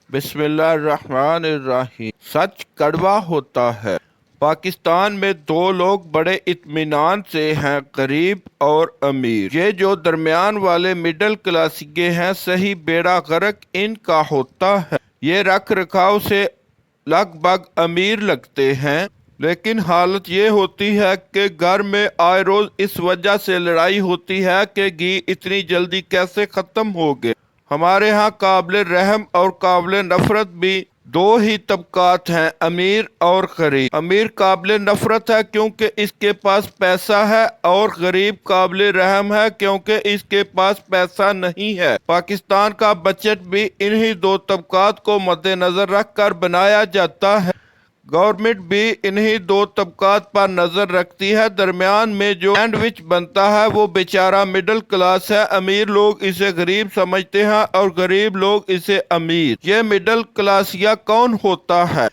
بسم اللہ الرحمن الرحیم۔ سچ کڑوا ہوتا ہے۔ پاکستان میں دو لوگ بڑے اطمینان سے ہیں، غریب اور امیر۔ یہ جو درمیان والے مڈل کلاسیے ہیں، صحیح بیڑا غرق ان کا ہوتا ہے۔ یہ رکھ رکھاؤ سے لگ بھگ امیر لگتے ہیں، لیکن حالت یہ ہوتی ہے کہ گھر میں آئے روز اس وجہ سے لڑائی ہوتی ہے کہ گھی اتنی جلدی کیسے ختم ہو گئے۔ ہمارے ہاں قابل رحم اور قابل نفرت بھی دو ہی طبقات ہیں، امیر اور غریب۔ امیر قابل نفرت ہے کیونکہ اس کے پاس پیسہ ہے، اور غریب قابل رحم ہے کیونکہ اس کے پاس پیسہ نہیں ہے۔ پاکستان کا بجٹ بھی انہی دو طبقات کو مد نظر رکھ کر بنایا جاتا ہے۔ گورنمنٹ بھی انہی دو طبقات پر نظر رکھتی ہے۔ درمیان میں جو سینڈوچ بنتا ہے وہ بیچارہ مڈل کلاس ہے۔ امیر لوگ اسے غریب سمجھتے ہیں اور غریب لوگ اسے امیر۔ یہ مڈل کلاسیہ کون ہوتا ہے؟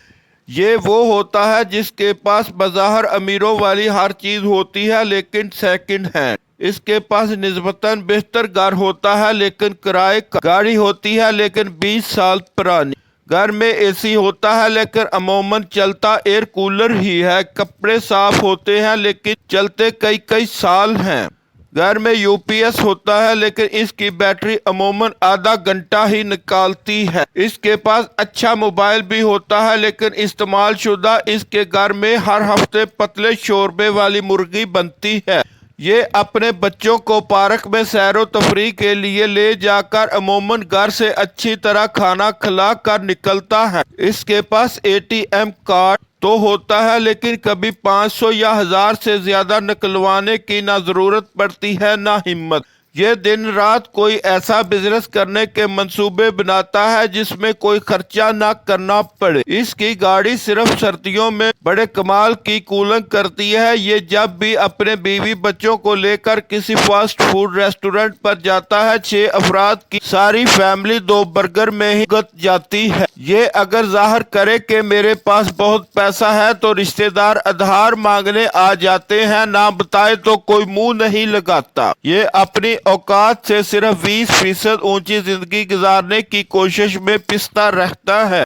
یہ وہ ہوتا ہے جس کے پاس بظاہر امیروں والی ہر چیز ہوتی ہے لیکن سیکنڈ ہینڈ۔ اس کے پاس نسبتاً بہتر گھر ہوتا ہے لیکن کرائے کا۔ گاڑی ہوتی ہے لیکن 20 سال پرانی۔ گھر میں اے سی ہوتا ہے لیکن عموماً چلتا ایئر کولر ہی ہے۔ کپڑے صاف ہوتے ہیں لیکن چلتے کئی سال ہیں۔ گھر میں یو پی ایس ہوتا ہے لیکن اس کی بیٹری عموماً آدھا گھنٹہ ہی نکالتی ہے۔ اس کے پاس اچھا موبائل بھی ہوتا ہے لیکن استعمال شدہ۔ اس کے گھر میں ہر ہفتے پتلے شوربے والی مرغی بنتی ہے۔ یہ اپنے بچوں کو پارک میں سیر و تفریح کے لیے لے جا کر عموماً گھر سے اچھی طرح کھانا کھلا کر نکلتا ہے۔ اس کے پاس اے ٹی ایم کارڈ تو ہوتا ہے لیکن کبھی 500 یا 1000 سے زیادہ نکلوانے کی نہ ضرورت پڑتی ہے نہ ہمت۔ یہ دن رات کوئی ایسا بزنس کرنے کے منصوبے بناتا ہے جس میں کوئی خرچہ نہ کرنا پڑے۔ اس کی گاڑی صرف سردیوں میں بڑے کمال کی کولنگ کرتی ہے۔ یہ جب بھی اپنے بیوی بچوں کو لے کر کسی فاسٹ فوڈ ریسٹورنٹ پر جاتا ہے، 6 افراد کی ساری فیملی 2 برگر میں ہی گت جاتی ہے۔ یہ اگر ظاہر کرے کہ میرے پاس بہت پیسہ ہے تو رشتہ دار ادھار مانگنے آ جاتے ہیں، نہ بتائے تو کوئی منہ نہیں لگاتا۔ یہ اپنی اوقات سے صرف 20% اونچی زندگی گزارنے کی کوشش میں پستا رہتا ہے۔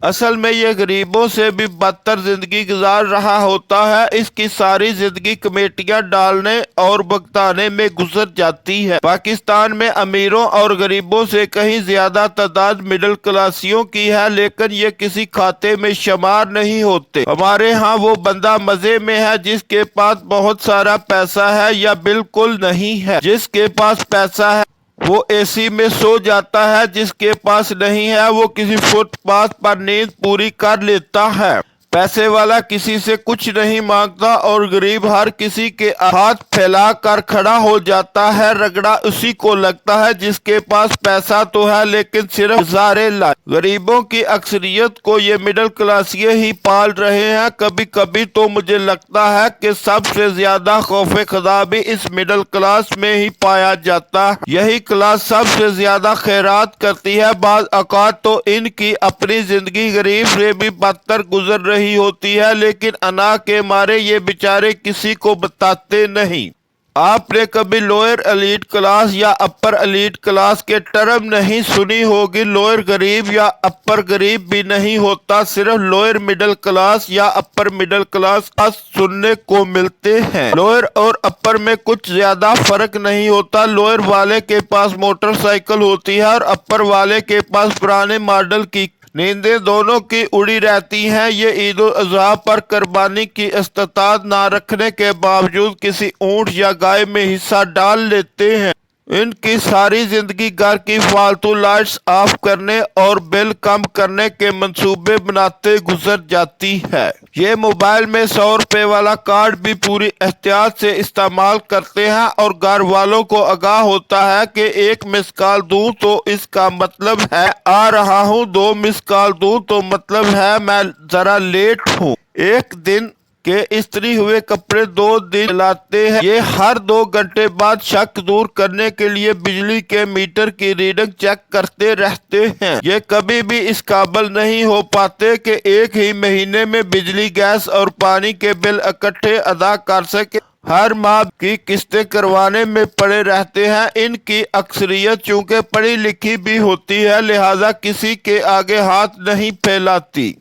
اصل میں یہ غریبوں سے بھی بدتر زندگی گزار رہا ہوتا ہے۔ اس کی ساری زندگی کمیٹیاں ڈالنے اور بھگتانے میں گزر جاتی ہے۔ پاکستان میں امیروں اور غریبوں سے کہیں زیادہ تعداد مڈل کلاسیوں کی ہے، لیکن یہ کسی کھاتے میں شمار نہیں ہوتے۔ ہمارے ہاں وہ بندہ مزے میں ہے جس کے پاس بہت سارا پیسہ ہے، یا بالکل نہیں ہے۔ جس کے پاس پیسہ ہے وہ اے سی میں سو جاتا ہے، جس کے پاس نہیں ہے وہ کسی فٹ پاتھ پر نیند پوری کر لیتا ہے۔ پیسے والا کسی سے کچھ نہیں مانگتا اور غریب ہر کسی کے ہاتھ پھیلا کر کھڑا ہو جاتا ہے۔ رگڑا اسی کو لگتا ہے جس کے پاس پیسہ تو ہے لیکن صرف ہزارے لائے۔ غریبوں کی اکثریت کو یہ مڈل کلاسیے ہی پال رہے ہیں۔ کبھی کبھی تو مجھے لگتا ہے کہ سب سے زیادہ خوف خدا بھی اس مڈل کلاس میں ہی پایا جاتا ہے۔ یہی کلاس سب سے زیادہ خیرات کرتی ہے۔ بعض اوقات تو ان کی اپنی زندگی غریب سے بھی بدتر گزر رہی ہوتی ہے، لیکن انا کے مارے یہ بیچارے کسی کو بتاتے نہیں۔ آپ نے کبھی لوئر ایلیٹ کلاس یا اپر ایلیٹ کلاس کے ٹرم نہیں سنی ہوگی۔ لوئر غریب یا اپر غریب بھی نہیں ہوتا، صرف لوئر مڈل کلاس یا اپر مڈل کلاس کا سننے کو ملتے ہیں۔ لوئر اور اپر میں کچھ زیادہ فرق نہیں ہوتا۔ لوئر والے کے پاس موٹر سائیکل ہوتی ہے اور اپر والے کے پاس پرانے ماڈل کی نیندیں دونوں کی اڑی رہتی ہیں۔ یہ عید الاضحیٰ پر قربانی کی استطاعت نہ رکھنے کے باوجود کسی اونٹ یا گائے میں حصہ ڈال لیتے ہیں۔ ان کی ساری زندگی گھر کی فالتو لائٹس آف کرنے اور بل کم کرنے کے منصوبے بناتے گزر جاتی ہے۔ یہ موبائل میں 100 روپے والا کارڈ بھی پوری احتیاط سے استعمال کرتے ہیں، اور گھر والوں کو آگاہ ہوتا ہے کہ 1 مس کال دوں تو اس کا مطلب ہے آ رہا ہوں، 2 مس کال دوں تو مطلب ہے میں ذرا لیٹ ہوں۔ ایک دن کے استری ہوئے کپڑے 2 دن چلاتے ہیں۔ یہ ہر 2 گھنٹے بعد شک دور کرنے کے لیے بجلی کے میٹر کی ریڈنگ چیک کرتے رہتے ہیں۔ یہ کبھی بھی اس قابل نہیں ہو پاتے کہ ایک ہی مہینے میں بجلی، گیس اور پانی کے بل اکٹھے ادا کر سکے۔ ہر ماہ کی قسطیں کروانے میں پڑے رہتے ہیں۔ ان کی اکثریت چونکہ پڑھی لکھی بھی ہوتی ہے، لہذا کسی کے آگے ہاتھ نہیں پھیلاتی۔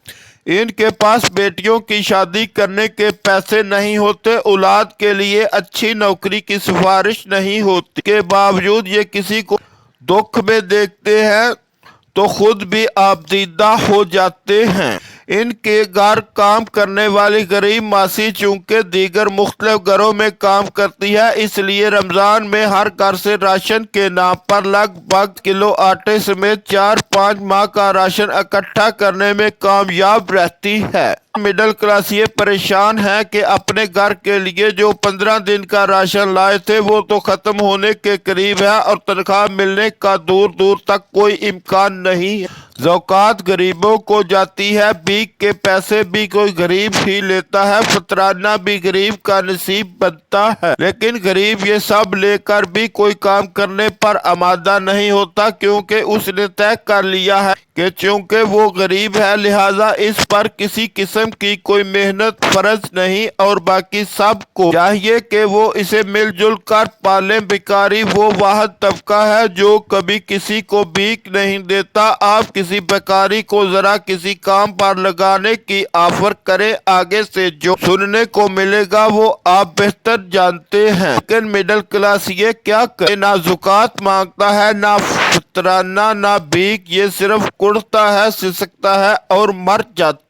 ان کے پاس بیٹیوں کی شادی کرنے کے پیسے نہیں ہوتے، اولاد کے لیے اچھی نوکری کی سفارش نہیں ہوتی۔ کے باوجود یہ کسی کو دکھ میں دیکھتے ہیں تو خود بھی آبدیدہ ہو جاتے ہیں۔ ان کے گھر کام کرنے والی غریب ماسی چونکہ دیگر مختلف گھروں میں کام کرتی ہے، اس لیے رمضان میں ہر گھر سے راشن کے نام پر لگ بھگ کلو آٹے سمیت 4-5 ماہ کا راشن اکٹھا کرنے میں کامیاب رہتی ہے۔ مڈل کلاس یہ پریشان ہے کہ اپنے گھر کے لیے جو 15 دن کا راشن لائے تھے وہ تو ختم ہونے کے قریب ہے اور تنخواہ ملنے کا دور دور تک کوئی امکان نہیں ہے۔ زکوٰۃ غریبوں کو جاتی ہے، بھیک کے پیسے بھی کوئی غریب ہی لیتا ہے، فطرانہ بھی غریب کا نصیب بنتا ہے۔ لیکن غریب یہ سب لے کر بھی کوئی کام کرنے پر آمادہ نہیں ہوتا، کیونکہ اس نے طے کر لیا ہے کہ چونکہ وہ غریب ہے لہٰذا اس پر کسی قسم کی کوئی محنت فرض نہیں اور باقی سب کو چاہیے کہ وہ اسے مل جل کر پالیں۔ بیکاری وہ واحد طبقہ ہے جو کبھی کسی کو بھیک نہیں دیتا۔ آپ کسی بیکاری کو ذرا کسی کام پر لگانے کی آفر کریں، آگے سے جو سننے کو ملے گا وہ آپ بہتر جانتے ہیں۔ لیکن مڈل کلاس یہ کیا کرے؟ نہ زکوٰۃ مانگتا ہے، نہ فطرانہ، نہ بھیک، یہ صرف کڑھتا ہے، سسکتا ہے اور مر جاتا ہے۔